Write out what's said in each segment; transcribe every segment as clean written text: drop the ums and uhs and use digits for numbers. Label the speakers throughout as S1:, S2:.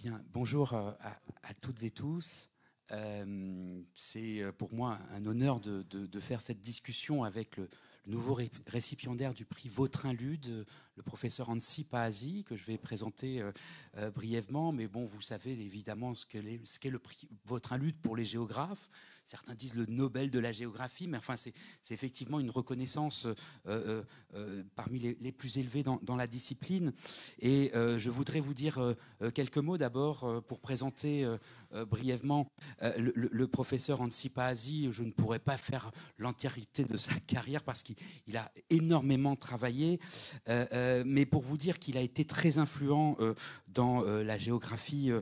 S1: Bien, bonjour à toutes et tous. C'est pour moi un honneur de faire cette discussion avec le nouveau récipiendaire du prix Vautrin-Lude, le professeur Anssi Paazi, que je vais présenter brièvement. Mais bon, vous savez évidemment ce qu'est le prix Vautrin-Lude pour les géographes. Certains disent le Nobel de la géographie, mais enfin, c'est effectivement une reconnaissance parmi les plus élevées dans la discipline. Et je voudrais vous dire quelques mots d'abord pour présenter brièvement le professeur Anssi Paazi. Je ne pourrais pas faire l'entièreté de sa carrière parce qu'il a énormément travaillé, mais pour vous dire qu'il a été très influent dans la géographie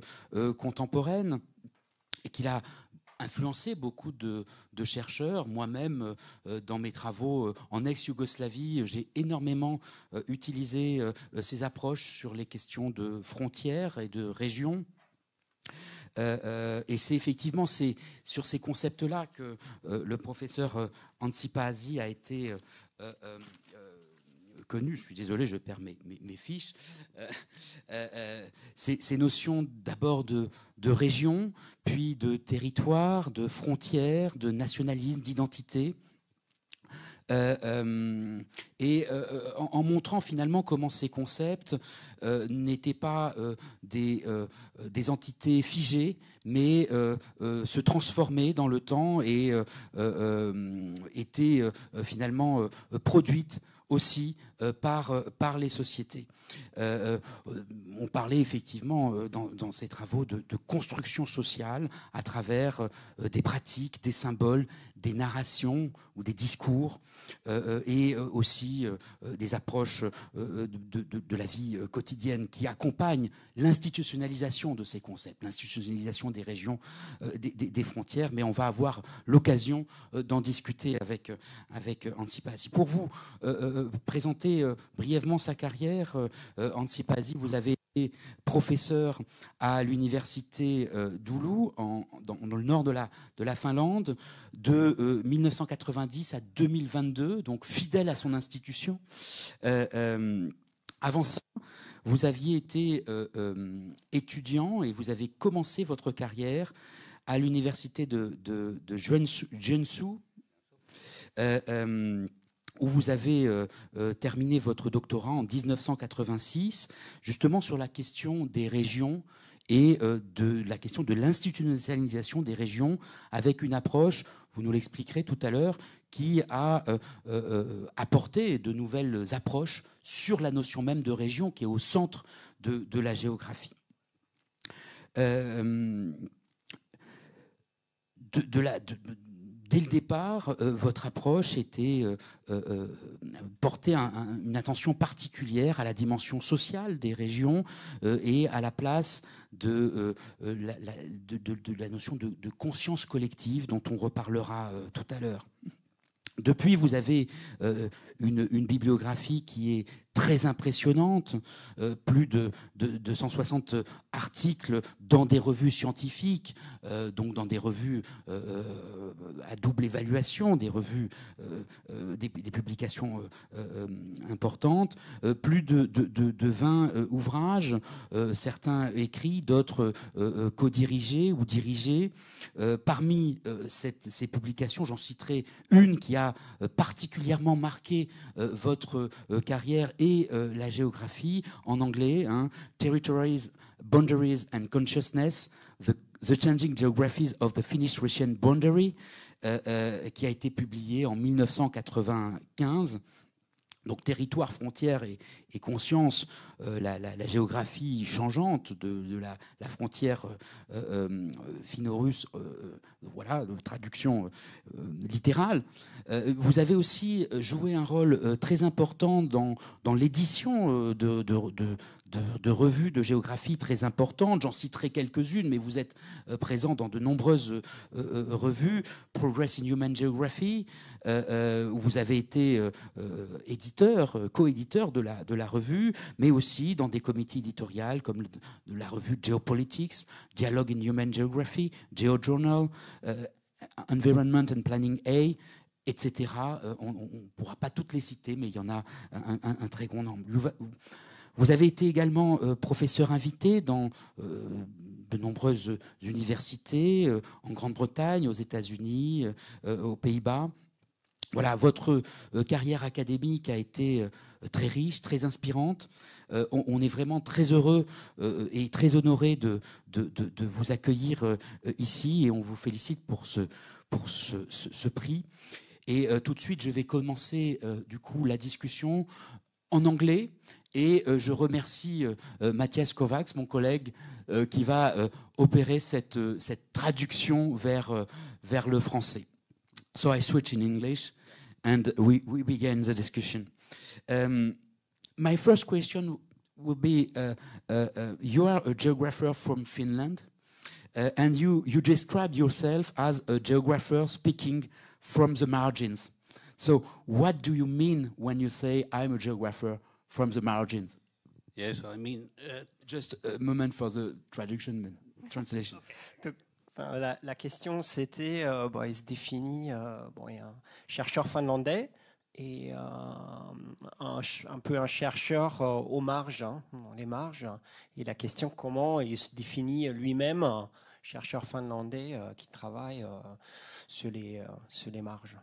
S1: contemporaine et qu'il a influencé beaucoup de chercheurs. Moi-même, dans mes travaux en ex-Yougoslavie, j'ai énormément utilisé ces approches sur les questions de frontières et de régions. Et c'est effectivement sur ces concepts-là que le professeur Anssi Paazi a été connu. Je suis désolé, je perds mes fiches. Ces notions d'abord de région, puis de territoire, de frontières, de nationalisme, d'identité. En montrant finalement comment ces concepts n'étaient pas des entités figées, mais se transformaient dans le temps et étaient finalement produites aussi par les sociétés. On parlait effectivement dans ces travaux de construction sociale à travers des pratiques, des symboles, des narrations ou des discours, et aussi des approches de la vie quotidienne qui accompagnent l'institutionnalisation de ces concepts, l'institutionnalisation des régions, des frontières. Mais on va avoir l'occasion d'en discuter avec Anssi Paazi. Pour vous présenter brièvement sa carrière, Anssi Paazi, vous avez été professeur à l'université d'Oulu, dans le nord de la Finlande, de 1990 à 2022, donc fidèle à son institution. Avant ça, vous aviez été étudiant et vous avez commencé votre carrière à l'université de Jeonsu, où vous avez terminé votre doctorat en 1986, justement sur la question des régions et de la question de l'institutionnalisation des régions, avec une approche, vous nous l'expliquerez tout à l'heure, qui a apporté de nouvelles approches sur la notion même de région, qui est au centre de la géographie. Dès le départ, votre approche était porter une attention particulière à la dimension sociale des régions et à la place de la notion de conscience collective dont on reparlera tout à l'heure. Depuis, vous avez une bibliographie qui est très impressionnante, plus de 160 articles dans des revues scientifiques, donc dans des revues à double évaluation, des revues, des publications importantes, plus de 20 ouvrages, certains écrits, d'autres co-dirigés ou dirigés. Parmi ces publications, j'en citerai une qui a particulièrement marqué votre carrière et la géographie, en anglais, Territories, Boundaries and Consciousness, the Changing Geographies of the Finnish-Russian Boundary, qui a été publié en 1995. Donc territoire, frontière et conscience, la géographie changeante de la frontière finno-russe, voilà, de traduction littérale. Vous avez aussi joué un rôle très important dans l'édition de revues de géographie très importantes. J'en citerai quelques-unes, mais vous êtes présent dans de nombreuses revues. Progress in Human Geography, où vous avez été co-éditeur de la revue, mais aussi dans des comités éditoriaux comme de la revue Geopolitics, Dialogue in Human Geography, GeoJournal, Environment and Planning A, etc. On ne pourra pas toutes les citer, mais il y en a un très grand nombre. Vous avez été également professeur invité dans de nombreuses universités, en Grande-Bretagne, aux États-Unis, aux Pays-Bas. Voilà, votre carrière académique a été très riche, très inspirante. On est vraiment très heureux et très honoré de vous accueillir ici, et on vous félicite pour ce prix. Et tout de suite, je vais commencer du coup la discussion en anglais. Et je remercie Mathias Kovacs, mon collègue, qui va opérer cette traduction vers le français. So I switch in English and we begin the discussion. My first question will be, you are a geographer from Finland, and you describe yourself as a geographer speaking from the margins. So what do you mean when you say I'm a geographer from the margins?
S2: Yes, I mean...
S1: Just a moment for the translation.
S3: Okay. La question, c'était, il se définit, il est un chercheur finlandais et un peu un chercheur aux marges, dans les marges. Et la question, comment il se définit lui-même, chercheur finlandais qui travaille sur les marges.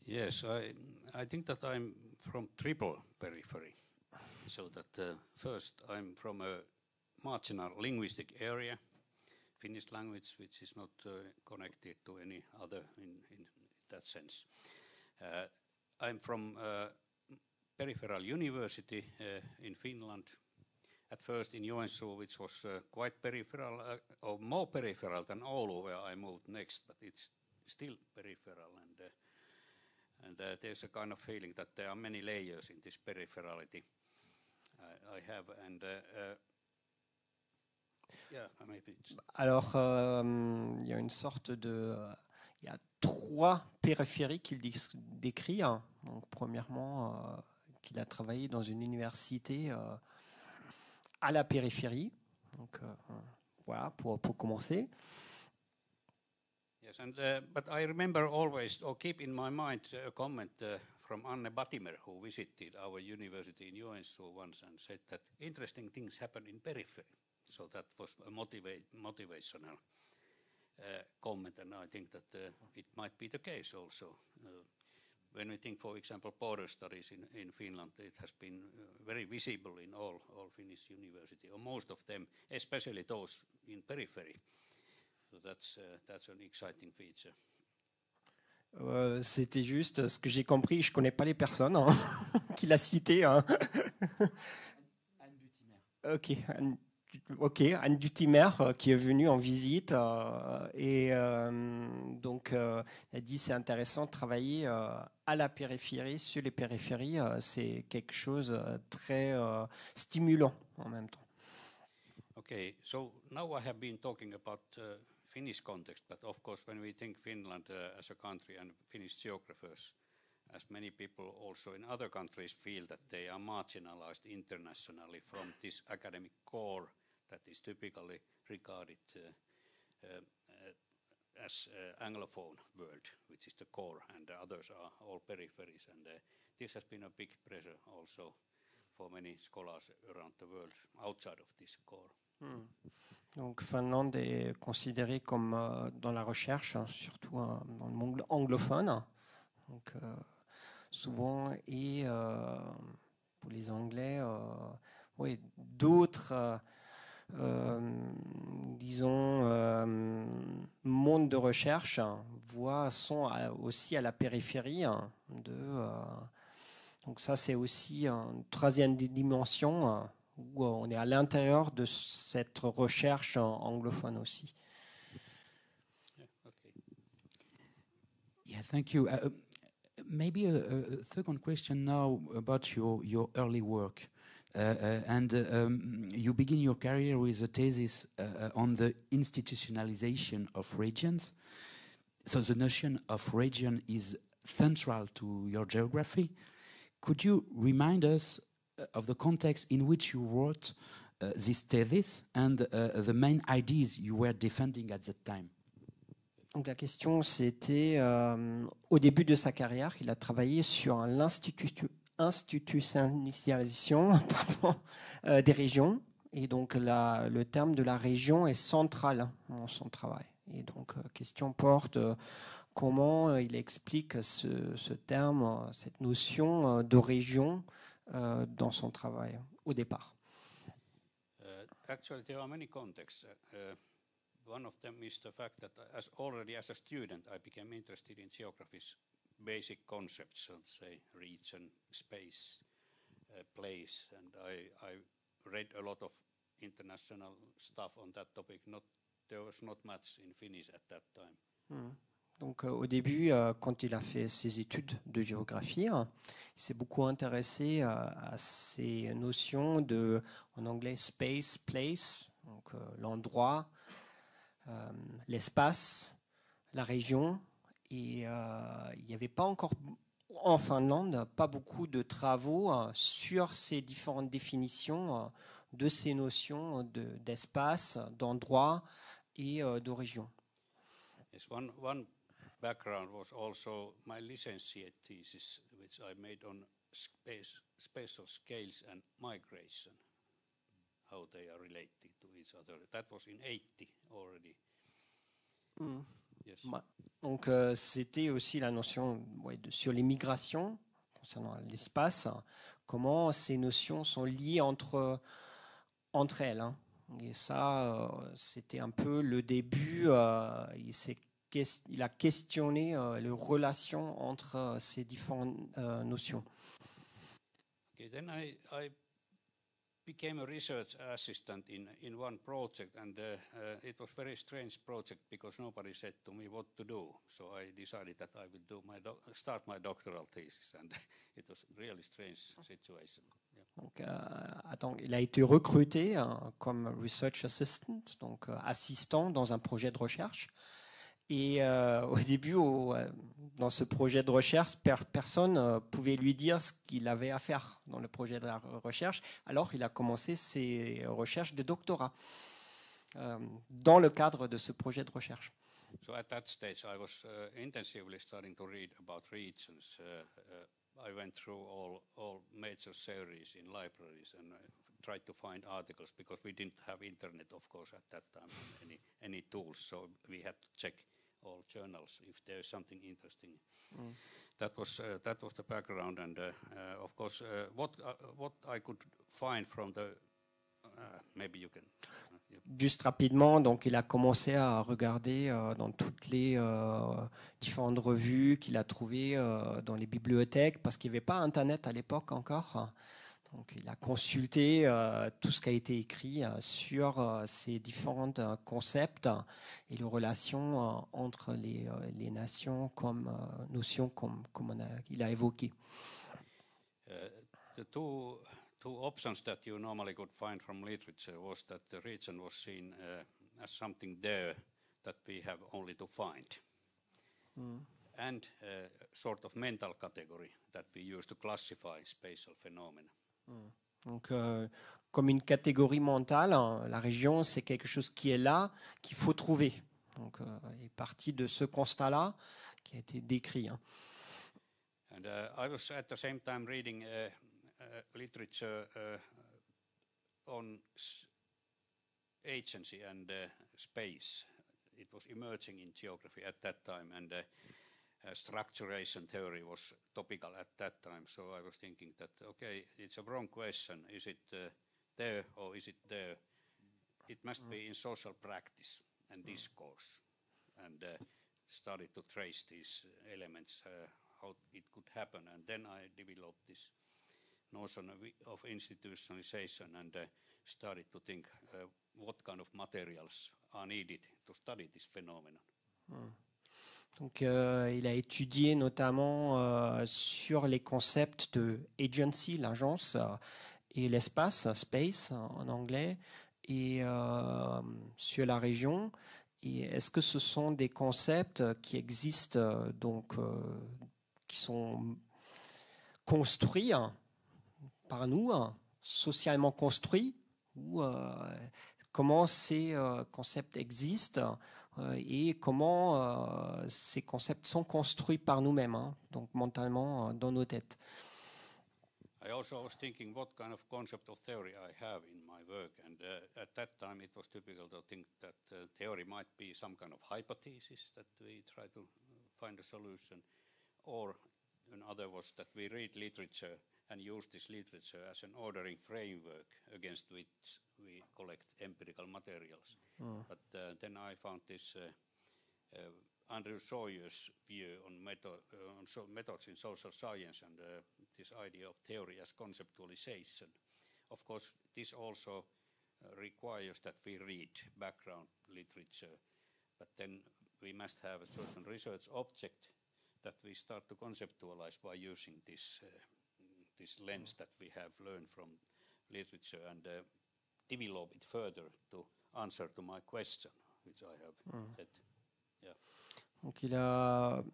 S2: Yes, I think that I'm from triple periphery. So that first I'm from a marginal linguistic area, Finnish language, which is not connected to any other in that sense. I'm from peripheral university in Finland, at first in Joensuu, which was quite peripheral, or more peripheral than Oulu, where I moved next, but it's still peripheral. And there's a kind of feeling that there are many layers in this peripherality I have. And
S3: alors, il y a une sorte de... il y a 3 périphéries qu'il décrit. Donc, premièrement, qu'il a travaillé dans une université à la périphérie. Donc, voilà, pour commencer.
S2: Yes, and but I remember always, or keep in my mind, a comment from Anne Batimer, who visited our university in Joensuu once and said that interesting things happen in periphery. So that was a motivational comment, and I think that it might be the case also. When we think, for example, border studies in Finland, it has been very visible in all Finnish universities, or most of them, especially those in periphery. So that's an exciting feature.
S3: C'était juste ce que j'ai compris. Je connais pas les personnes qu'il a citées. Anne Butimer. Ok, Anne Dutimer qui est venue en visite et donc elle a dit c'est intéressant de travailler à la périphérie, sur les périphéries, c'est quelque chose de très stimulant en même temps.
S2: Okay, so now I have been talking about Finnish context, but of course when we think Finland as a country and Finnish geographers, as many people also in other countries feel that they are marginalized internationally from this academic core that is typically regarded as Anglophone world, which is the core, and the others are all peripheries. And this has been a big pressure also for many scholars around the world outside of this core.
S3: Donc Finlande est considérée comme dans la recherche, surtout dans le monde anglophone, donc souvent, et pour les Anglais, oui, d'autres disons mondes de recherche sont aussi à la périphérie donc ça c'est aussi une troisième dimension où on est à l'intérieur de cette recherche anglophone aussi.
S1: Yeah, thank you. Maybe a second question now about your early work. You begin your career with a thesis on the institutionalization of regions. So the notion of region is central to your geography. Could you remind us of the context in which you wrote this thesis and the main ideas you were defending at that time?
S3: Donc la question, c'était au début de sa carrière, il a travaillé sur institutionnalisation pardon, des régions. Et donc le terme de la région est central dans son travail. Et donc question porte comment il explique ce terme, cette notion de région dans son travail au départ.
S2: Actually, there are many contexts. One of them is the fact that already as a student, I became interested in geography's basic concepts, so say region, space, place, and I read a lot of international stuff on that topic. There was not much in Finnish at that time.
S3: Donc au début, quand il a fait ses études de géographie, il s'est beaucoup intéressé à ces notions de, en anglais, space, place, donc l'endroit, l'espace, la région. Et il n'y avait pas encore, en Finlande, pas beaucoup de travaux sur ces différentes définitions de ces notions d'espace, d'endroit et de région.
S2: Yes, one background was also my licentiate thesis, which I made on spatial scales and migration, how they are related to each other. That was in 80 already. Yes.
S3: Donc c'était aussi la notion sur les migrations concernant l'espace, comment ces notions sont liées entre elles. Hein. Et ça, c'était un peu le début. Il a questionné les relations entre ces différentes notions.
S2: Okay, then I became a research assistant in one project, and it was a very strange project because nobody said to me what to do. So I decided that I would do start my doctoral thesis, and it was a really strange situation. Yeah.
S3: Donc, il a été recruté comme research assistant, donc assistant dans un projet de recherche. Et au début, dans ce projet de recherche, personne pouvait lui dire ce qu'il avait à faire dans le projet de recherche. Alors, il a commencé ses recherches de doctorat dans le cadre de ce projet de recherche.
S2: So at that stage, I was intensively starting to read about regions. I went through all major series in libraries and tried to find articles because we didn't have internet, of course, at that time, any tools. So we had to check all journals if there's something interesting. That was the background, and of course, what I could find from the maybe you can.
S3: Juste rapidement, donc il a commencé à regarder dans toutes les différentes revues qu'il a trouvées dans les bibliothèques, parce qu'il n'y avait pas Internet à l'époque encore. Donc il a consulté tout ce qui a été écrit sur ces différents concepts et les relations entre les nations comme notions comme il a évoqué.
S2: The two options that you normally could find from literature was that the region was seen as something there that we have only to find, and sort of mental category that we use to classify spatial phenomena.
S3: Donc, comme une catégorie mentale, la région, c'est quelque chose qui est là, qu'il faut trouver. Donc, il est parti de ce constat-là qui a été décrit. Hein.
S2: And I was at the same time reading literature on agency and space. It was emerging in geography at that time, and structuration theory was topical at that time. So I was thinking that, okay, it's a wrong question. Is it there or is it there? It must be in social practice and discourse. And started to trace these elements, how it could happen. And then I developed this notion of institutionalization and started to think what kind of materials are needed to study this phenomenon.
S3: Donc, il a étudié notamment sur les concepts de agency, l'agence, et l'espace, space en anglais, et sur la région. Et est-ce que ce sont des concepts qui existent, donc, qui sont construits par nous, socialement construits, ou comment ces concepts existent et comment ces concepts sont construits par nous-mêmes, hein, donc mentalement dans nos têtes.
S2: also I was thinking what kind of concept of theory I have in my work, and at that time it was typical to think that theory might be some kind of hypothesis that we try to find a solution, or another was that we read literature and use this literature as an ordering framework against which we collect empirical materials. But then I found this Andrew Sawyer's view on methods in social science and this idea of theory as conceptualization. Of course, this also requires that we read background literature, but then we must have a certain research object that we start to conceptualize by using this lens that we have learned from literature and develop it further to answer to my question, which I have said. Yeah.
S3: Donc il a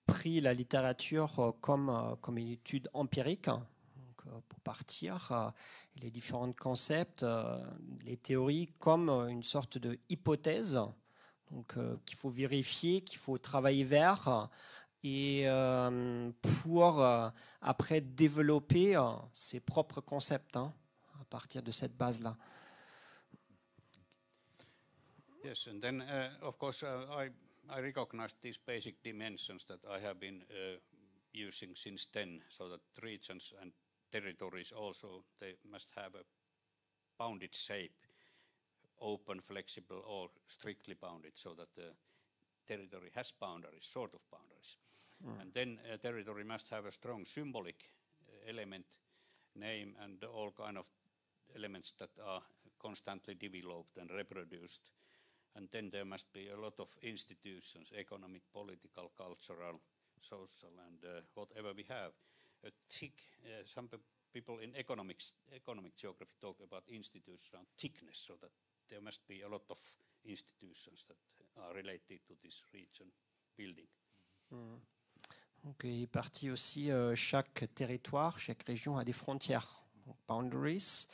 S3: pris la littérature comme une étude empirique, donc, pour partir, et les différents concepts, les théories comme une sorte de hypothèse, donc qu'il faut vérifier, qu'il faut travailler vers, et pour après développer ses propres concepts à partir de cette base-là.
S2: Yes, and then of course I recognize these basic dimensions that I have been using since then, so that regions and territories also, they must have a bounded shape, open, flexible, or strictly bounded, so that the territory has boundaries, sort of boundaries. And then territory must have a strong symbolic element, name, and all kind of elements that are constantly developed and reproduced. And then there must be a lot of institutions, economic, political, cultural, social, and whatever we have. A thick, some people in economic geography talk about institutional thickness, so that there must be a lot of institutions that are related to this region building.
S3: Donc, il est parti aussi, chaque territoire, chaque région a des frontières, donc boundaries.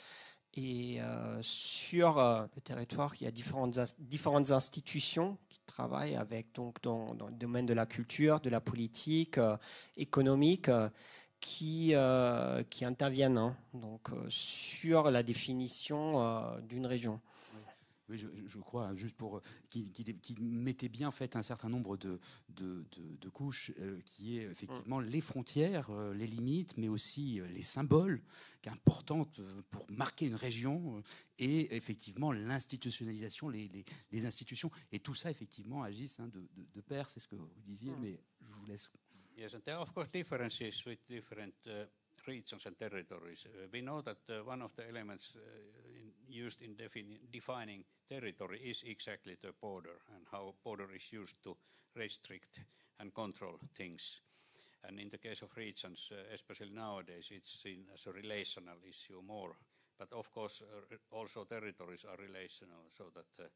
S3: Et sur le territoire, il y a différentes institutions qui travaillent avec, donc, dans le domaine de la culture, de la politique, économique, qui interviennent donc, sur la définition d'une région.
S1: Oui, je crois, juste pour qu'il mettait bien en fait un certain nombre de couches, qui est effectivement les frontières, les limites, mais aussi les symboles, qui est importante pour marquer une région, et effectivement l'institutionnalisation, les institutions, et tout ça effectivement agissent de pair, c'est ce que vous disiez, mais je vous laisse.
S2: Yes, and there are of course differences with different regions and territories. We know that one of the elements used in defining territory is exactly the border, and how border is used to restrict and control things. And in the case of regions, especially nowadays, it's seen as a relational issue more. But of course, also territories are relational, so that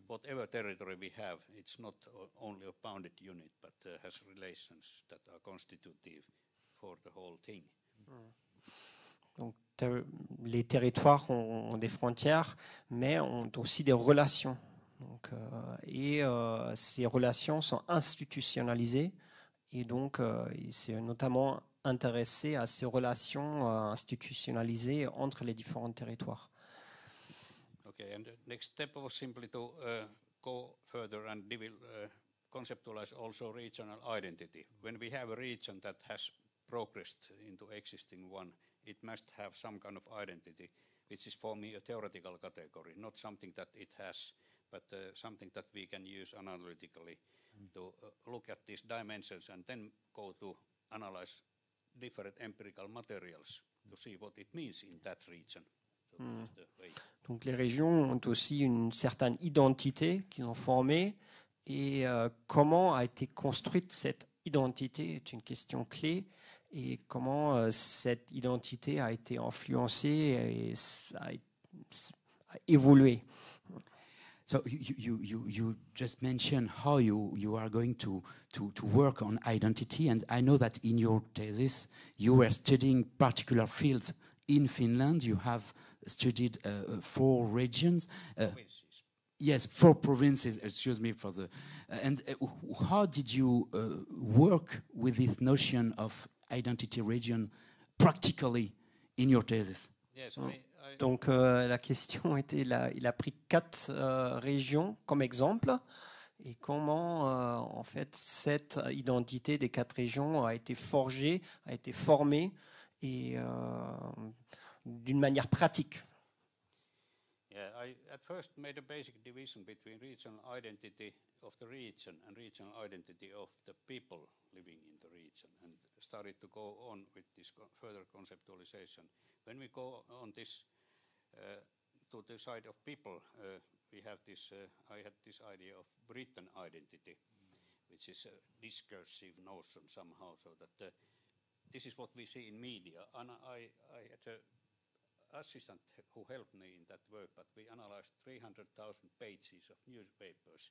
S2: whatever territory we have, it's not only a bounded unit, but has relations that are constitutive for the whole thing.
S3: Donc, les territoires ont des frontières, mais ont aussi des relations. Donc, et ces relations sont institutionnalisées, et donc il s'est notamment intéressé à ces relations institutionnalisées entre les différents territoires.
S2: Okay, and the next step was simply to go further and conceptualize also regional identity. When we have a region that has progressed into existing one, it must have some kind of identity, which is for me a theoretical category, not something that it has, but something that we can use analytically to look at these dimensions and then go to analyze different empirical materials to see what it means in that region. So that's the way.
S3: Donc les régions ont aussi une certaine identité qu'ils ont formée, et comment a été construite cette identité est une question clé, et comment cette identité a été influencée et a évolué.
S1: So you just mentioned how you are going to work on identity, and I know that in your thesis you were studying particular fields in Finland. You have studied 4 regions. Yes, 4 provinces. Excuse me for the. And how did you work with this notion of identity region practically in your thesis?
S2: Yes,
S3: Donc la question était, il a pris 4 régions comme exemple, et comment en fait cette identité des 4 régions a été forgée, a été formée, et d'une manière pratique.
S2: Yeah, I at first made a basic division between regional identity of the region and regional identity of the people living in the region, and started to go on with this further conceptualization. When we go on this to the side of people, we have this. I had this idea of Britain identity, which is a discursive notion somehow, so that this is what we see in media. And I had an assistant who helped me in that work, but we analyzed 300,000 pages of newspapers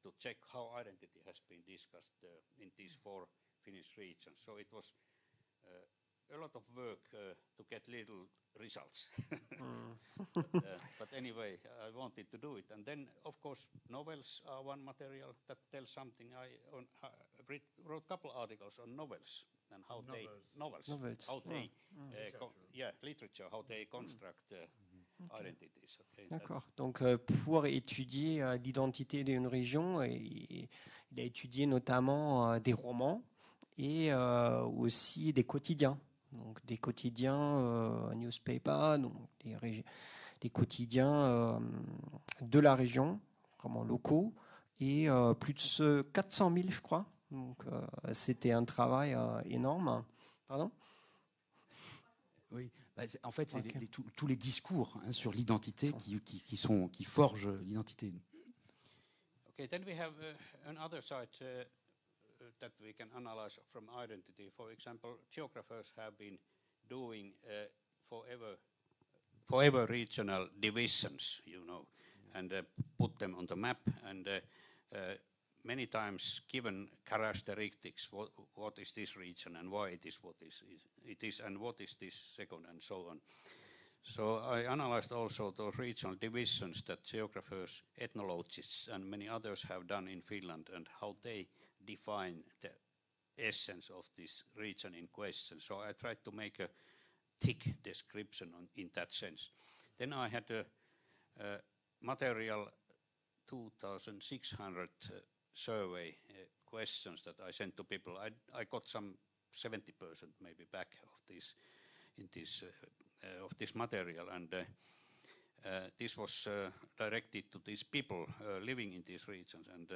S2: to check how identity has been discussed in these 4 Finnish regions. So it was a lot of work to get little results. But anyway, I wanted to do it. And then, of course, novels are one material that tells something. I wrote a couple articles on novels and how literature, how they construct identities. Okay,
S3: d'accord. Donc pour étudier l'identité d'une région, il a étudié notamment des romans et aussi des quotidiens. Donc des quotidiens newspaper, donc des quotidiens de la région, vraiment locaux, et plus de 400 000, je crois. Donc c'était un travail énorme. Pardon?
S1: Oui, bah, en fait, c'est tous les discours sur l'identité qui forgent l'identité.
S2: Okay, then we have another side that we can analyze from identity. For example, geographers have been doing forever regional divisions, you know, and put them on the map, and many times given characteristics, what is this region and why it is what it is, and what is this second, and so on. So I analyzed also those regional divisions that geographers, ethnologists, and many others have done in Finland, and how they define the essence of this region in question. So I tried to make a thick description in that sense. Then I had a material 2,600 survey questions that I sent to people. I got some 70% maybe back of this material, and this was directed to these people living in these regions, and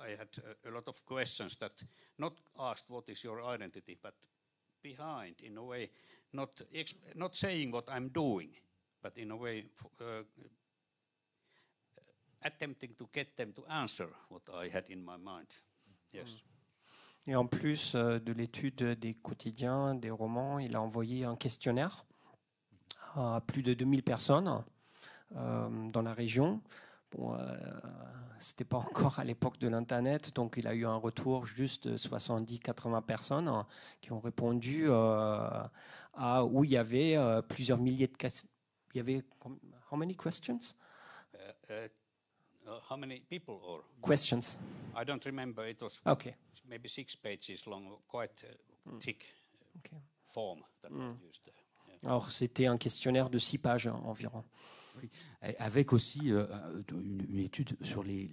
S2: I had a lot of questions that not asked what is your identity, but behind, in a way, not saying what I'm doing, but in a way attempting to get them to answer what I had in my mind. Yes.
S3: Et en plus de l'étude des quotidiens, des romans, il a envoyé un questionnaire à plus de 2000 personnes dans la région. Bon, c'était pas encore à l'époque de l'Internet, donc il a eu un retour juste de 70-80 personnes qui ont répondu où il y avait plusieurs milliers de questions. Il y avait how many questions?
S2: How many people or
S3: questions?
S2: I don't remember. It was maybe 6 pages long, quite thick form that I used there. Yeah.
S3: Alors c'était un questionnaire de 6 pages environ.
S1: Oui. Avec aussi une étude sur les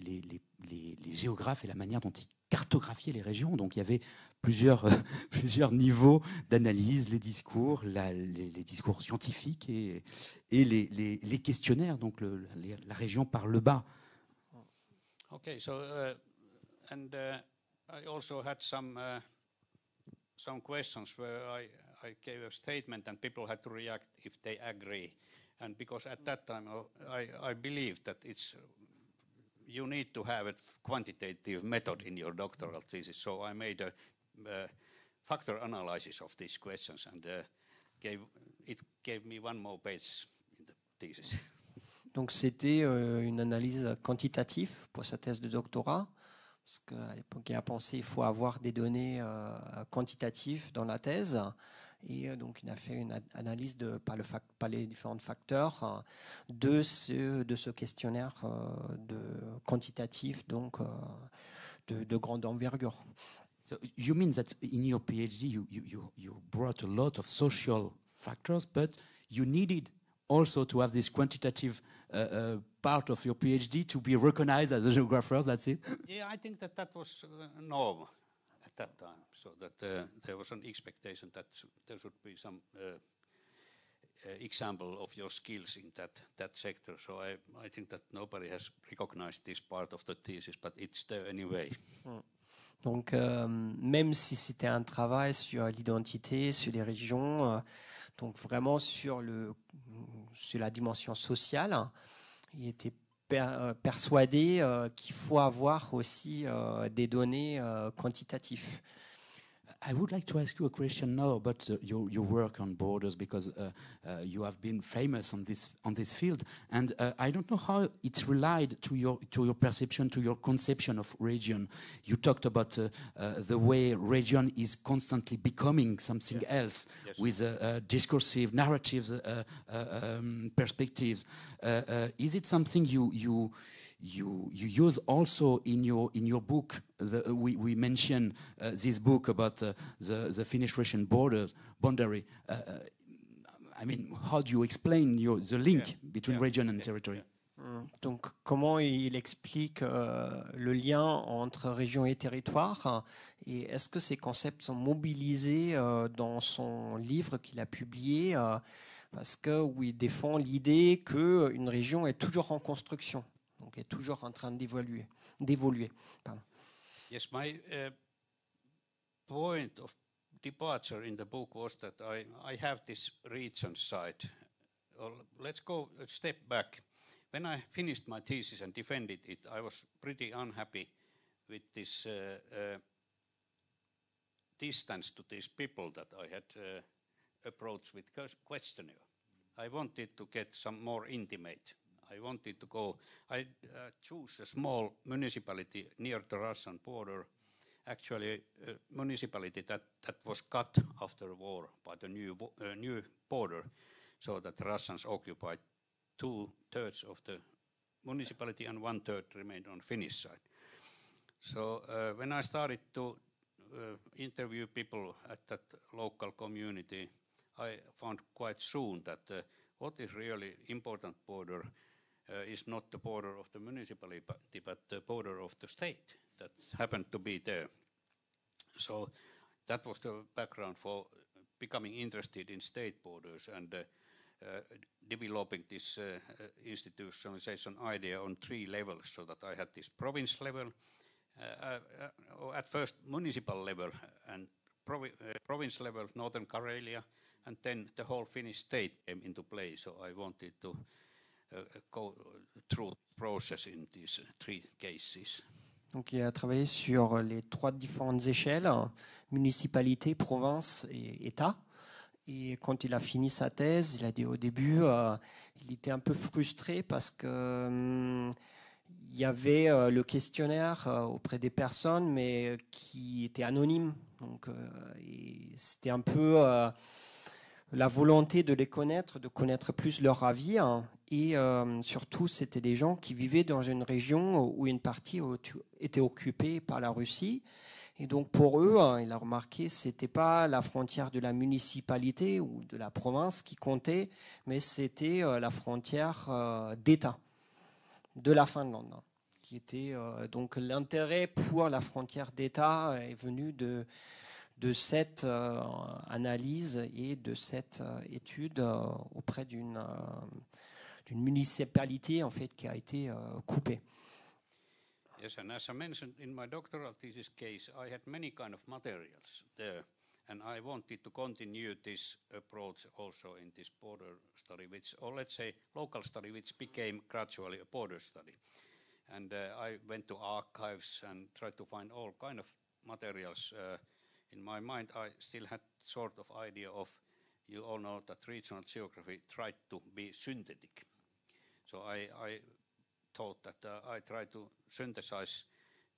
S1: géographes et la manière dont ils cartographiaient les régions. Donc il y avait plusieurs niveaux d'analyse, les discours, les discours scientifiques et les questionnaires, donc la région par le bas.
S2: Okay, so and I also had some questions where I gave a statement and people had to react if they agree. And because at that time I believed that you need to have a quantitative method in your doctoral thesis. So I made a factor analysis of these questions, and it gave me 1 more page in the thesis.
S3: Donc c'était une analyse quantitative pour sa thèse de doctorat, parce qu'à l'époque il a pensé qu'il faut avoir des données quantitatives dans la thèse, et donc il a fait une analyse par les différents facteurs de ce questionnaire quantitatif, donc de grande envergure.
S1: So you mean that in your PhD you brought a lot of social factors, but you needed also to have this quantitative part of your PhD to be recognized as a geographer. That's it.
S2: Yeah, I think that was norm at that time. So that there was an expectation that there should be some example of your skills in that sector. So I think that nobody has recognized this part of the thesis, but it's there anyway.
S3: Donc, même si c'était un travail sur l'identité, sur les régions, donc vraiment sur la dimension sociale, il était persuadé qu'il faut avoir aussi des données quantitatives.
S1: I would like to ask you a question now about your work on borders, because you have been famous on this field, and I don't know how it's relied to your perception, to your conception of region. You talked about the way region is constantly becoming something else, yes, with discursive narratives, perspectives. Is it something you use also in your book? We mentioned this book about the Finnish-Russian boundary. I mean, how do you explain the link between region and territory?
S3: Donc, comment il explique le lien entre région et territoire, et est-ce que ces concepts sont mobilisés dans son livre qu'il a publié, parce que où il défend l'idée qu'une région est toujours en construction, donc est toujours en train d'évoluer.
S2: Yes, my point of departure in the book was that I have this region side. Let's go a step back. When I finished my thesis and defended it, I was pretty unhappy with this distance to these people that I had approached with questionnaire. I wanted to get some more intimate. I wanted to go. I chose a small municipality near the Russian border, actually a municipality that was cut after the war by the new border, so that the Russians occupied 2/3 of the municipality and 1/3 remained on Finnish side. So when I started to interview people at that local community, I found quite soon that what is really important border is not the border of the municipality, but the border of the state that happened to be there. So that was the background for becoming interested in state borders and developing this institutionalization idea on 3 levels, so that I had this province level, at first municipal level, and province level, Northern Karelia, and then the whole Finnish state came into play. So I wanted to go through the process in these 3 cases.
S3: Donc, il a travaillé sur les 3 différentes échelles, municipalité, province et État. Et quand il a fini sa thèse, il a dit au début, il était un peu frustré parce que il y avait le questionnaire auprès des personnes, mais qui était anonyme. Donc, c'était un peu la volonté de les connaître, de connaître plus leur avis. Et surtout, c'était des gens qui vivaient dans une région où une partie était occupée par la Russie. Et donc pour eux, il a remarqué, c'était pas la frontière de la municipalité ou de la province qui comptait, mais c'était la frontière d'État de la Finlande, qui était donc l'intérêt pour la frontière d'État est venu de cette analyse et de cette étude auprès d'une municipalité en fait qui a été coupée.
S2: Yes, and as I mentioned in my doctoral thesis case, I had many kind of materials there, and I wanted to continue this approach also in this border study, or let's say local study, which became gradually a border study. And I went to archives and tried to find all kind of materials. In my mind, I still had sort of idea of, you all know that regional geography tried to be synthetic. So I thought that I try to synthesize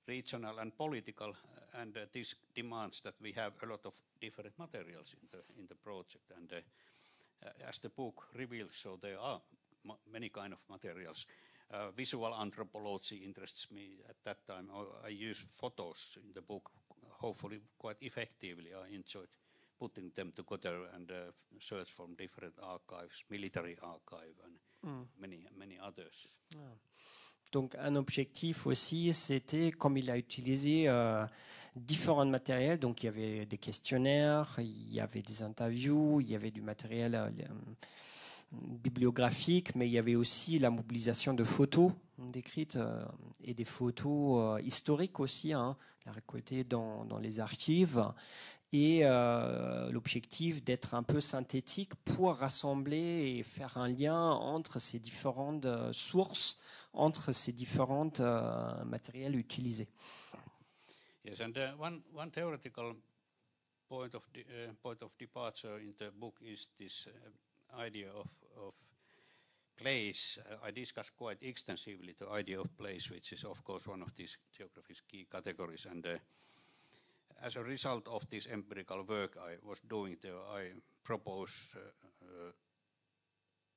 S2: regional and political, and this demands that we have a lot of different materials in the project. And as the book reveals, so there are many kind of materials. Visual anthropology interests me at that time. I use photos in the book, hopefully quite effectively. I enjoyed putting them together and search from different archives, military archive and many others.
S3: Donc un objectif aussi, c'était comme il a utilisé différents matériels, donc il y avait des questionnaires, il y avait des interviews, il y avait du matériel bibliographique, mais il y avait aussi la mobilisation de photos décrites et des photos historiques aussi, hein, récoltées dans les archives, et l'objectif d'être un peu synthétique pour rassembler et faire un lien entre ces différentes sources, entre ces différentes matériels utilisés.
S2: Yes, and one theoretical point of departure in the book is this idea of place. I discuss quite extensively the idea of place, which is of course one of these geography's key categories. And as a result of this empirical work I was doing there, I propose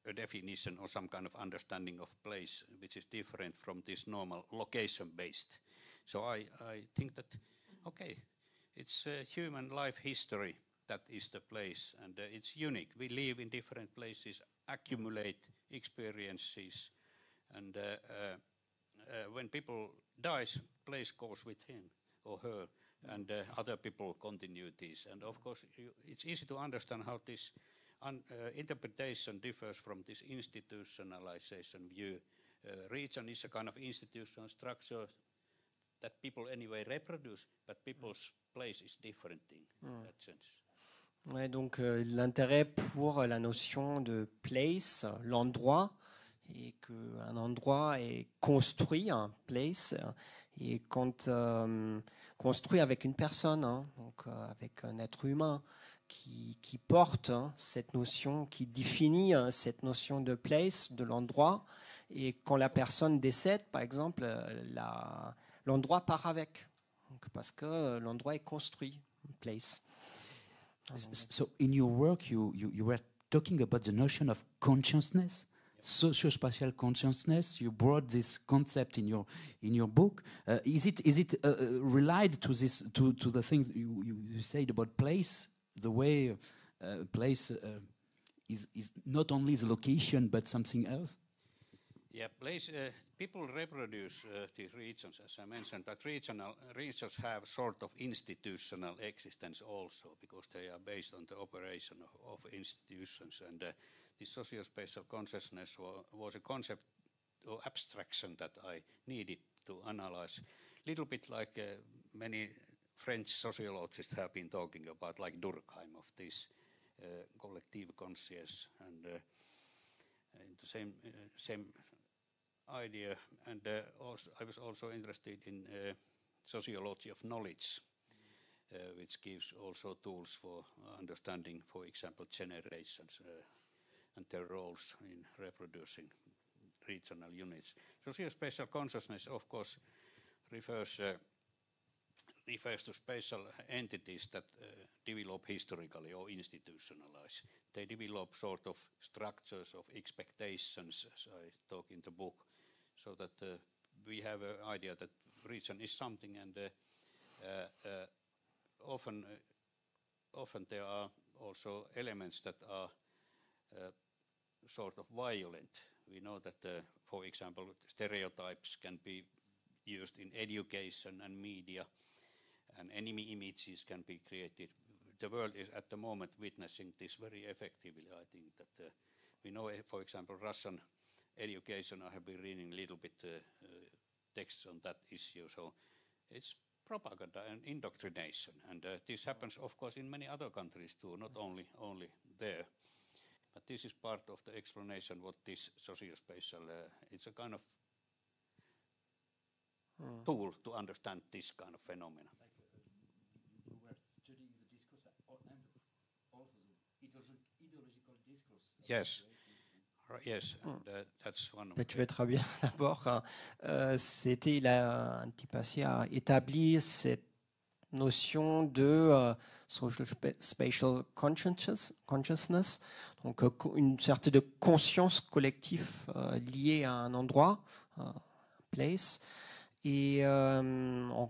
S2: a definition or some kind of understanding of place which is different from this normal location-based. So I think that, okay, it's human life history that is the place, and it's unique. We live in different places, accumulate experiences, and when people dies, place goes with him or her, and other people continue this. And of course, it's easy to understand how this interpretation differs from this institutionalization view. Region is a kind of institutional structure that people anyway reproduce, but people's place is different thing in that sense.
S3: Ouais, donc l'intérêt pour la notion de place, l'endroit, et qu'un endroit est construit, un place, et quand construit avec une personne, hein, donc avec un être humain qui porte cette notion, qui définit cette notion de place, de l'endroit, et quand la personne décède, par exemple, l'endroit part avec, donc, parce que l'endroit est construit, place.
S1: So in your work, you were talking about the notion of consciousness, socio-spatial consciousness. You brought this concept in your book. Is it relied to the things you said about place? The way place is not only the location but something else?
S2: Yeah, place. People reproduce the regions, as I mentioned, but regions have sort of institutional existence also, because they are based on the operation of institutions. And the socio-spatial consciousness was a concept or abstraction that I needed to analyze. Little bit like many French sociologists have been talking about, like Durkheim, of this collective conscience, and in the same idea. And also, I was also interested in sociology of knowledge, which gives also tools for understanding, for example, generations and their roles in reproducing regional units. Socio-spatial consciousness, of course, refers to spatial entities that develop historically or institutionalize. They develop sort of structures of expectations, as I talk in the book, so that we have an idea that region is something, and often there are also elements that are sort of violent. We know that, for example, stereotypes can be used in education and media, and enemy images can be created. The world is at the moment witnessing this very effectively. I think that we know, for example, Russian education. I have been reading a little bit texts on that issue. So it's propaganda and indoctrination, and this happens, of course, in many other countries too, not only there. But this is part of the explanation what this socio-spatial. It's a kind of tool to understand this kind of phenomena.
S1: We were studying the discourse and also the ideological discourse.
S2: Yes. Yes, and that's one of
S3: Tu vas très bien. D'abord, il a un petit passé à établir cette notion de social spatial consciousness, donc une sorte de conscience collective liée à un endroit, place, Et en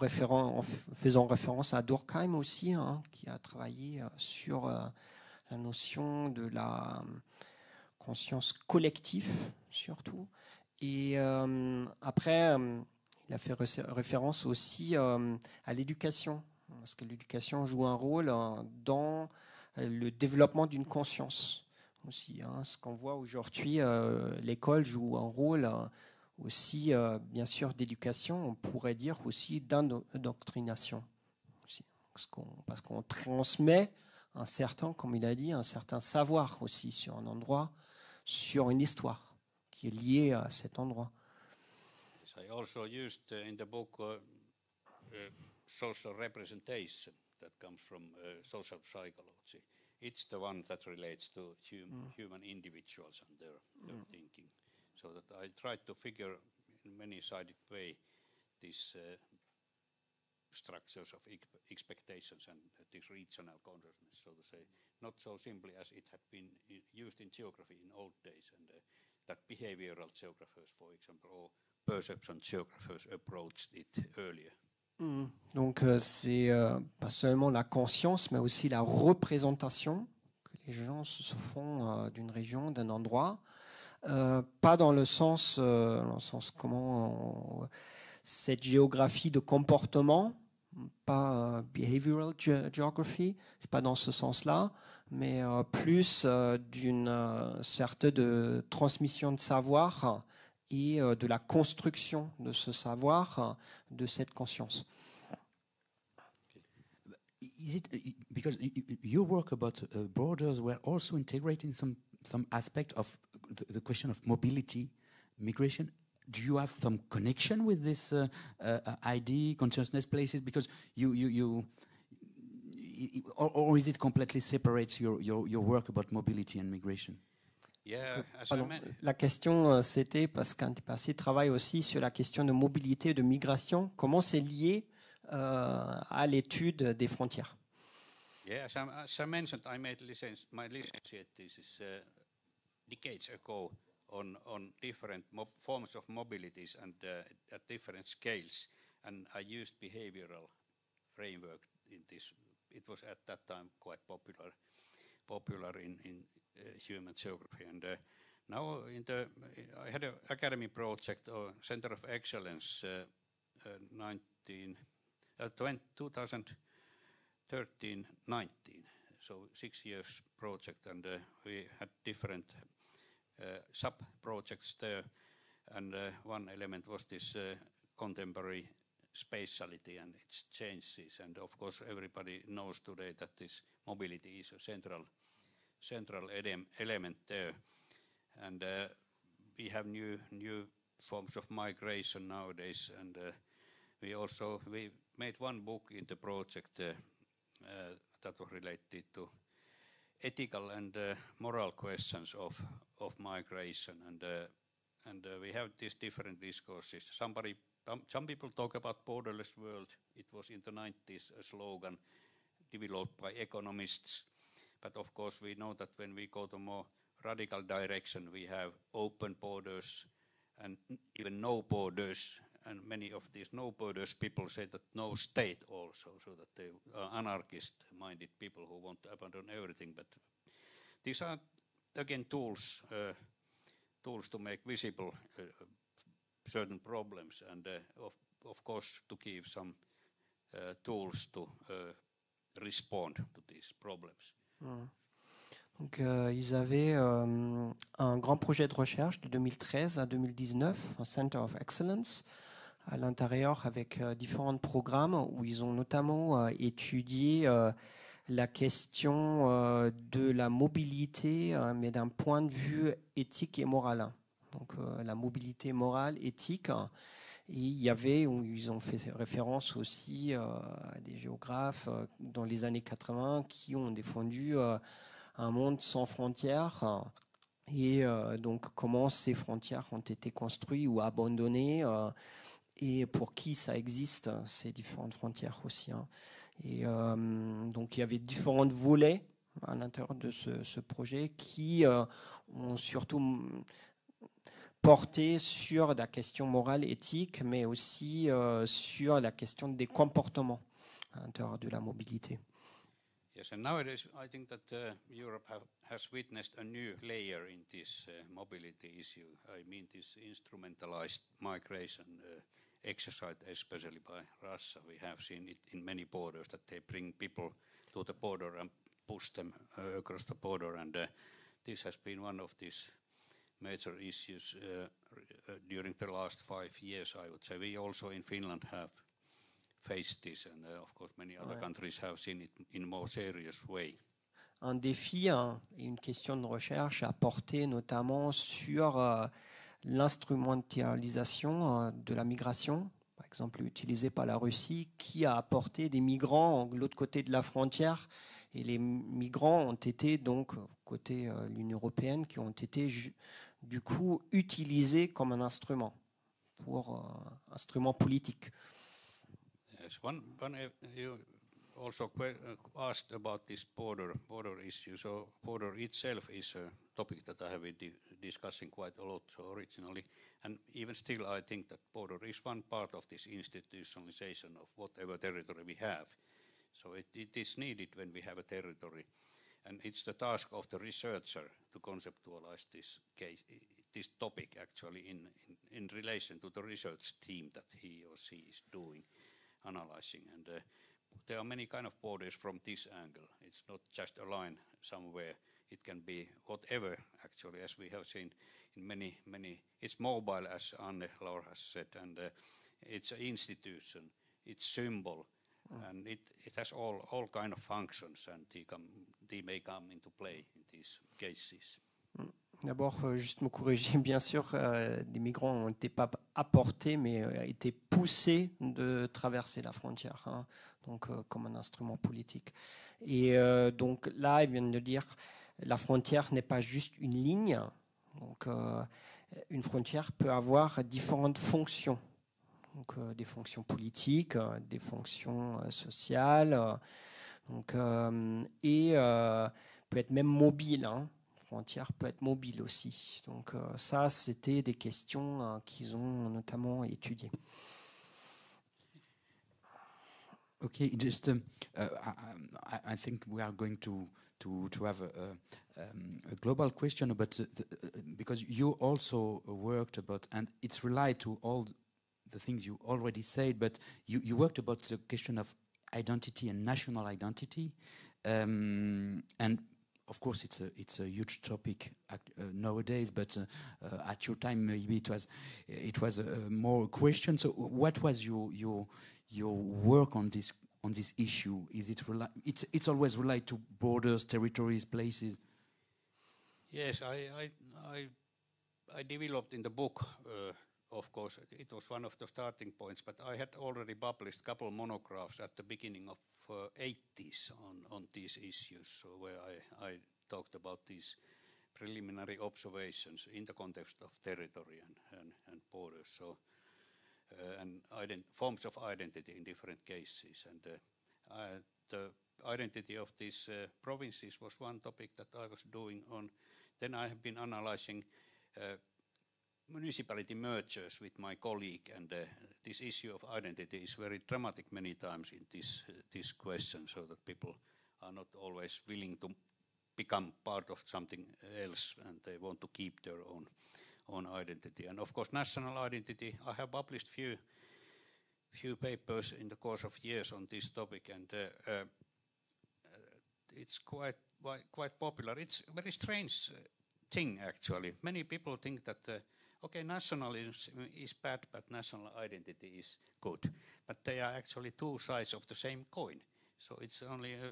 S3: faisant référence à Durkheim aussi, hein, qui a travaillé sur la notion de la conscience collective surtout. Et après, il a fait référence aussi à l'éducation, parce que l'éducation joue un rôle dans le développement d'une conscience aussi. Hein. Ce qu'on voit aujourd'hui, l'école joue un rôle aussi, bien sûr, d'éducation, on pourrait dire aussi d'indoctrination. Parce qu'on transmet un certain, comme il a dit, un certain savoir aussi sur un endroit, sur une histoire qui est liée à cet endroit.
S2: I also used in the book social representation that comes from social psychology. It's the one that relates to human individuals and their thinking. So that I tried to figure in many-sided way these structures of expectations and this regional consciousness, so to say, not so simply as it had been used in geography in old days, and that behavioral geographers, for example, or perception geographers approached it earlier.
S3: Donc c'est pas seulement la conscience, mais aussi la représentation que les gens se font d'une région, d'un endroit. Pas dans le sens comment cette géographie de comportement, pas behavioral geography, c'est pas dans ce sens-là, mais plus d'une sorte de transmission de savoir et de la construction de ce savoir, de cette conscience.
S1: Is it because your work about borders were also integrating some aspect of the question of mobility, migration? Do you have some connection with this ID, consciousness, places? Because or is it completely separate your work about mobility and migration?
S2: Yeah,
S3: La question, c'était parce qu'Antipassi travaille aussi sur la question de mobilité et de migration. Comment c'est lié à l'étude des frontières?
S2: Yeah, as I mentioned, I made my licentiate thesis decades ago on different forms of mobilities and at different scales, and I used behavioral framework in this. It was at that time quite popular in human geography, and now I had an academy project or Center of Excellence 2013-19, so 6 years project, and we had different sub-projects there, and one element was this contemporary spatiality and its changes, and of course everybody knows today that this mobility is a central element there, and we have new forms of migration nowadays, and we made one book in the project that was related to ethical and moral questions of migration, and we have these different discourses. Some people talk about borderless world. It was in the 90s a slogan developed by economists, but of course we know that when we go to more radical direction, we have open borders and even no borders, and many of these no borders people say that no state also, so that they are anarchist-minded people who want to abandon everything. But these are again tools to make visible certain problems, and of course to give some tools to respond to these problems.
S3: Donc, ils avaient un grand projet de recherche de 2013 à 2019, un Center of Excellence, à l'intérieur avec différents programmes où ils ont notamment étudié la question de la mobilité, mais d'un point de vue éthique et moral. Donc la mobilité morale, éthique. Et il y avait, ils ont fait référence aussi à des géographes dans les années 80 qui ont défendu un monde sans frontières, et donc comment ces frontières ont été construites ou abandonnées, et pour qui ça existe, ces différentes frontières aussi. Hein. Et donc il y avait différents volets à l'intérieur de ce projet qui ont surtout porter sur la question morale, éthique, mais aussi sur la question des comportements à l'intérieur de la mobilité.
S2: Yes, and nowadays I think that Europe has witnessed a new layer in this mobility issue. I mean this instrumentalized migration exercise, especially by Russia. We have seen it in many borders that they bring people to the border and push them across the border, and this has been one of these major issues during the last 5 years, I would say. We also in Finland have faced this, and of course many other countries have seen it in a more serious way.
S3: Un défi et une question de recherche à porter notamment sur l'instrumentalisation de la migration, par exemple utilisée par la Russie, qui a apporté des migrants de l'autre côté de la frontière. Et les migrants ont été donc, côté l'Union européenne, qui ont été du coup utilisés comme un instrument, instrument politique.
S2: Yes, you also asked about this border issue. So border itself is a topic that I have been discussing quite a lot originally, and even still I think that border is one part of this institutionalization of whatever territory we have. So it is needed when we have a territory, and it's the task of the researcher to conceptualize this topic actually in relation to the research team that he or she is doing, analyzing, and there are many kind of borders from this angle. It's not just a line somewhere. It can be whatever, actually, as we have seen in many. It's mobile, as Anne-Laure has said, and it's an institution, it's symbol, and it has all kind of functions, and they may come into play in these cases.
S3: D'abord, juste me corriger, bien sûr, des migrants n'ont été pas apportés, mais été poussés de traverser la frontière, donc comme un instrument politique. Et donc là, ils viennent de dire, la frontière n'est pas juste une ligne, donc une frontière peut avoir différentes fonctions, donc des fonctions politiques, des fonctions sociales, donc, et peut être même mobile, frontière peut être mobile aussi. Donc ça, c'était des questions qu'ils ont notamment étudiées.
S1: Okay, just I think we are going to have a global question about because you also worked about, and it's related to all the things you already said, but you worked about the question of identity and national identity, and of course, it's a huge topic nowadays. But at your time, maybe it was more a question. So, what was your work on this issue? Is it it's always related to borders, territories, places?
S2: Yes, I developed in the book. Of course, it was one of the starting points. But I had already published a couple of monographs at the beginning of 80s on these issues, so where I talked about these preliminary observations in the context of territory and borders, so and forms of identity in different cases, and the identity of these provinces was one topic that I was doing on. Then I have been analyzing municipality mergers with my colleague, and this issue of identity is very dramatic many times in this question, so that people are not always willing to become part of something else, and they want to keep their own identity. And of course, national identity, I have published few papers in the course of years on this topic, and it's quite popular. It's a very strange thing, actually. Many people think that okay, nationalism is bad, but national identity is good. But they are actually two sides of the same coin. So it's only a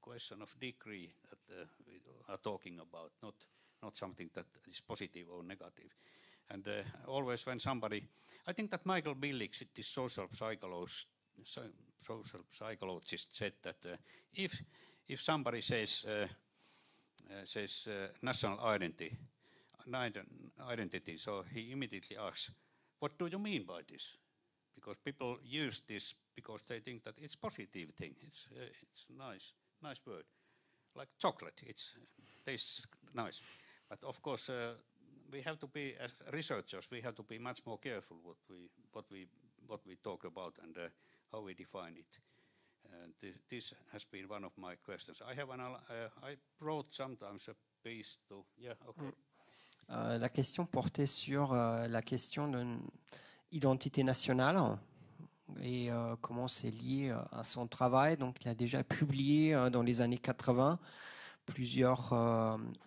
S2: question of degree that we are talking about, not something that is positive or negative. And always when somebody, I think that Michael Billig, this social psychologist, said that if somebody says national identity, so he immediately asks, what do you mean by this? Because people use this because they think that it's positive thing. It's nice word, like chocolate. It tastes nice, but of course we have to be, as researchers, we have to be much more careful what we talk about and how we define it. This has been one of my questions. I wrote sometimes a piece to, yeah, okay.
S3: La question portait sur la question de l'identité nationale et comment c'est lié à son travail. Donc, il a déjà publié dans les années 80 plusieurs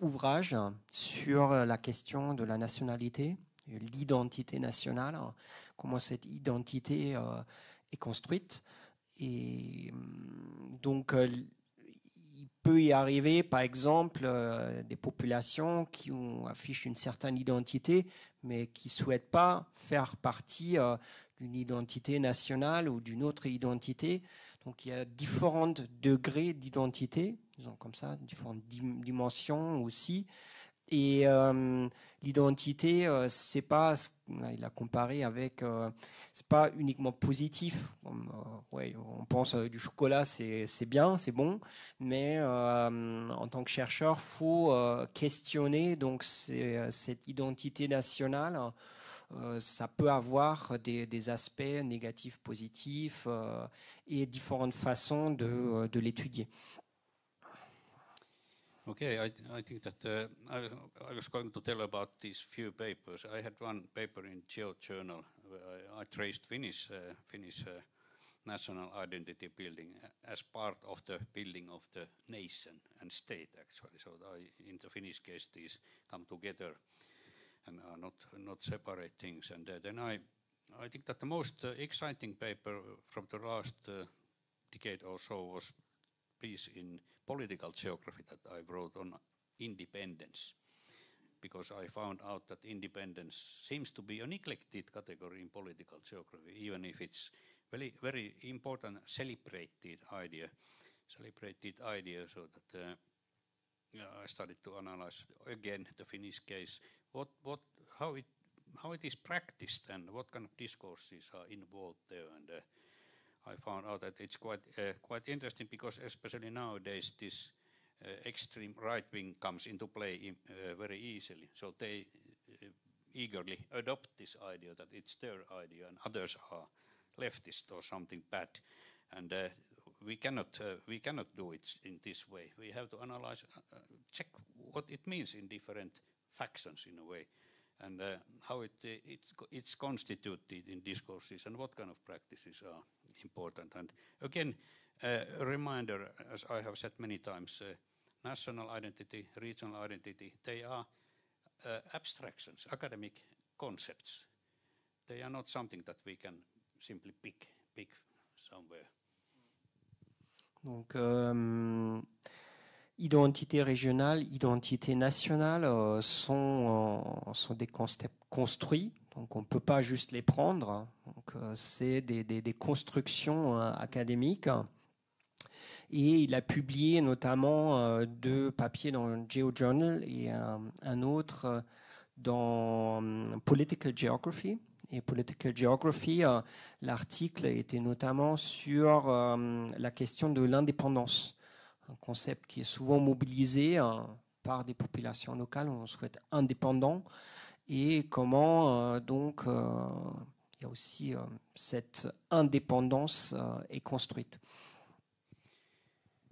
S3: ouvrages sur la question de la nationalité, l'identité nationale, comment cette identité est construite. Et donc, il peut y arriver, par exemple, des populations qui affichent une certaine identité, mais qui ne souhaitent pas faire partie d'une identité nationale ou d'une autre identité. Donc, il y a différents degrés d'identité, disons comme ça, différentes dimensions aussi. Et l'identité, c'est pas, il a comparé avec, c'est pas uniquement positif. Ouais, on pense du chocolat, c'est bien, c'est bon, mais en tant que chercheur, faut questionner donc cette identité nationale. Ça peut avoir des aspects négatifs, positifs et différentes façons de l'étudier.
S2: Okay, I think that I was going to tell about these few papers. I had one paper in GeoJournal where I traced Finnish national identity building as part of the building of the nation and state, actually. So in the Finnish case, these come together and are not separate things. And then I think that the most exciting paper from the last decade or so was piece in political geography that I wrote on independence, because I found out that independence seems to be a neglected category in political geography, even if it's very, very important celebrated idea. So that I started to analyze again the Finnish case, how it is practiced and what kind of discourses are involved there. And I found out that it's quite interesting, because especially nowadays this extreme right wing comes into play very easily. So they eagerly adopt this idea that it's their idea and others are leftist or something bad. And we cannot do it in this way. We have to analyze, check what it means in different factions in a way, and how it's constituted in discourses and what kind of practices are important. And again, a reminder, as I have said many times, national identity, regional identity, they are abstractions, academic concepts. They are not something that we can simply pick somewhere.
S3: Donc, identité régionale, identité nationale sont des concepts construits, donc on ne peut pas juste les prendre. Donc, c'est des constructions académiques. Et il a publié notamment 2 papiers dans GeoJournal et un autre dans Political Geography. Et Political Geography, l'article était notamment sur la question de l'indépendance, un concept qui est souvent mobilisé par des populations locales. On souhaite indépendant, et comment donc il y a aussi cette indépendance est construite.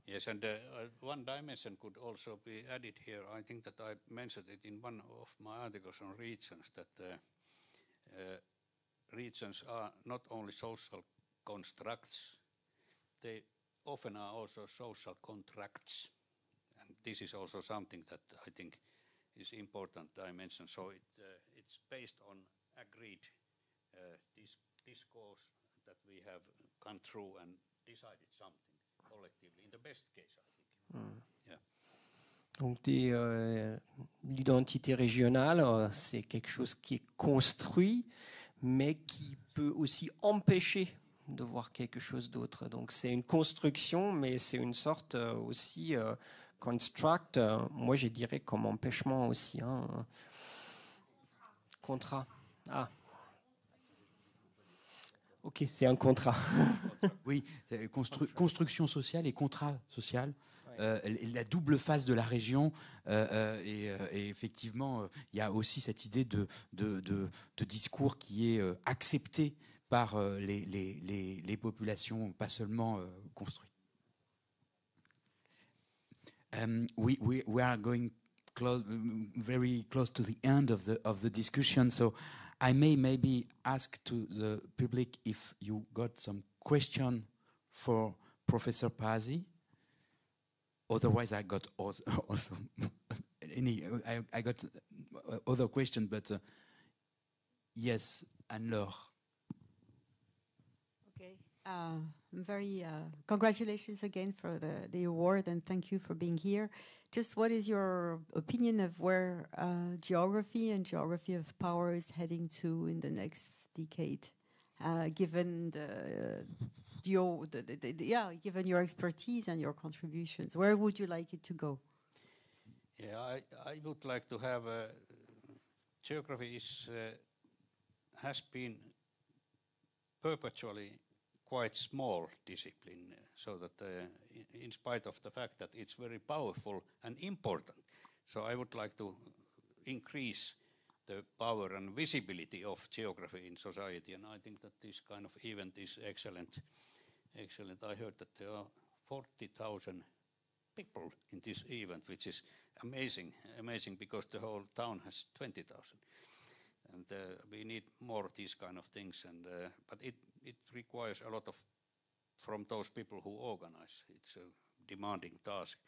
S2: Yes, and one dimension could also be added here. I think that I mentioned it in one of my articles on regions, that regions are not only social constructs, they often are also social contracts. And this is also something that I think is important dimension. So it's based on agreed discourse that we have gone through and decided something collectively, in the best case, I think. Yeah.
S3: Donc l'identité régionale, c'est quelque chose qui est construit, mais qui peut aussi empêcher de voir quelque chose d'autre. Donc c'est une construction, mais c'est une sorte aussi construct, moi je dirais comme empêchement aussi. Hein. Contrat. Ah. Ok, c'est un contrat.
S1: Oui, construction sociale et contrat social. la double face de la région. Et effectivement, il y a aussi cette idée de discours qui est accepté par les populations, pas seulement construites. We are going very close to the end of the discussion, so I may maybe ask to the public if you got some question for Professor Pazzi. Otherwise, I got also I got other question, but yes, Anne-Laure.
S4: Okay, very congratulations again for the award, and thank you for being here. Just what is your opinion of where geography and geography of power is heading to in the next decade, given given your expertise and your contributions? Where would you like it to go?
S2: Yeah, I would like to have geography has been perpetually quite small discipline, so that in spite of the fact that it's very powerful and important, so I would like to increase the power and visibility of geography in society, and I think that this kind of event is excellent. I heard that there are 40,000 people in this event, which is amazing because the whole town has 20,000. And we need more of these kind of things, and but it requires a lot of from those people who organize. It's a demanding task,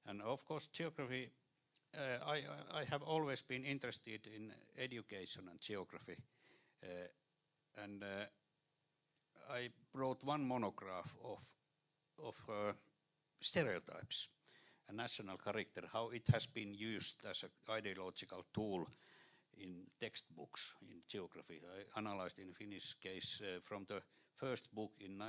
S2: and of course geography. I have always been interested in education and geography, and I wrote one monograph of stereotypes and national character, how it has been used as an ideological tool in textbooks in geography. I analyzed in Finnish case from the first book in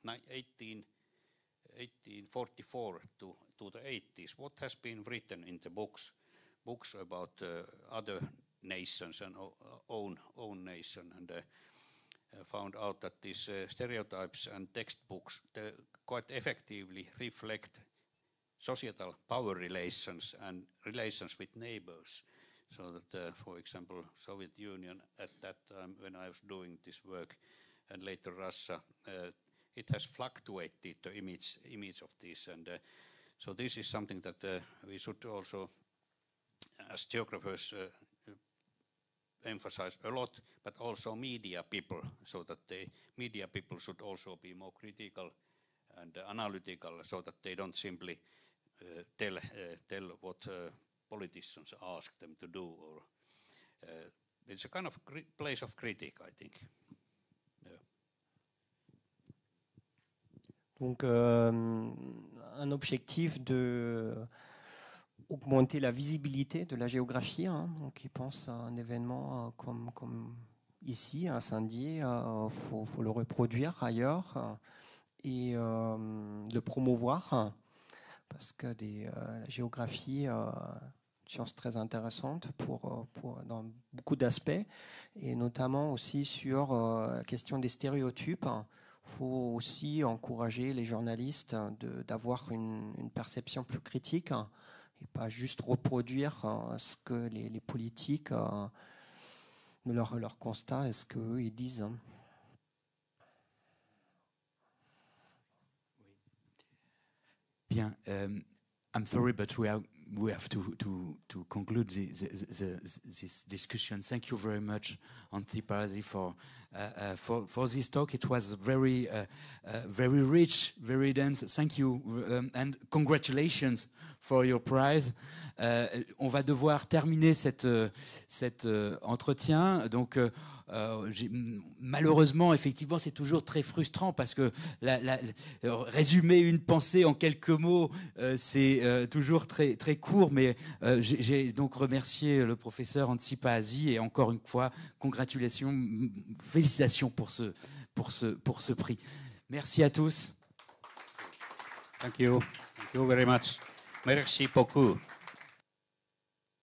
S2: 1844 to the 80s. What has been written in the books about other nations and own nation, and found out that these stereotypes and textbooks quite effectively reflect societal power relations and relations with neighbors. So that, for example, Soviet Union at that time when I was doing this work, and later Russia, it has fluctuated the image of this, and so this is something that we should also, as geographers, emphasize a lot, but also media people, so that the media people should also be more critical and analytical, so that they don't simply tell what politicians ask them to do, or it's a kind of place of critique, I think. Yeah.
S3: Donc, un objectif de augmenter la visibilité de la géographie. Donc, il pense à un événement comme ici, à Saint-Dié, faut le reproduire ailleurs et le promouvoir, parce que la géographie, une science très intéressante dans beaucoup d'aspects, et notamment aussi sur la question des stéréotypes. Il faut aussi encourager les journalistes d'avoir une perception plus critique et pas juste reproduire ce que les politiques, leur constat et ce qu'eux ils disent.
S1: Bien, I'm sorry, but we have to conclude this discussion. Thank you very much, Antti Pazzi, for this talk. It was very rich, very dense. Thank you, and congratulations for your prize. On va devoir terminer cet entretien. Donc, malheureusement, effectivement, c'est toujours très frustrant parce que résumer une pensée en quelques mots, c'est toujours très, très court. Mais j'ai donc remercié le professeur Antti Pazzi et encore une fois, congratulations, félicitations pour ce prix. Merci à tous.
S2: Thank you very much. Merci beaucoup.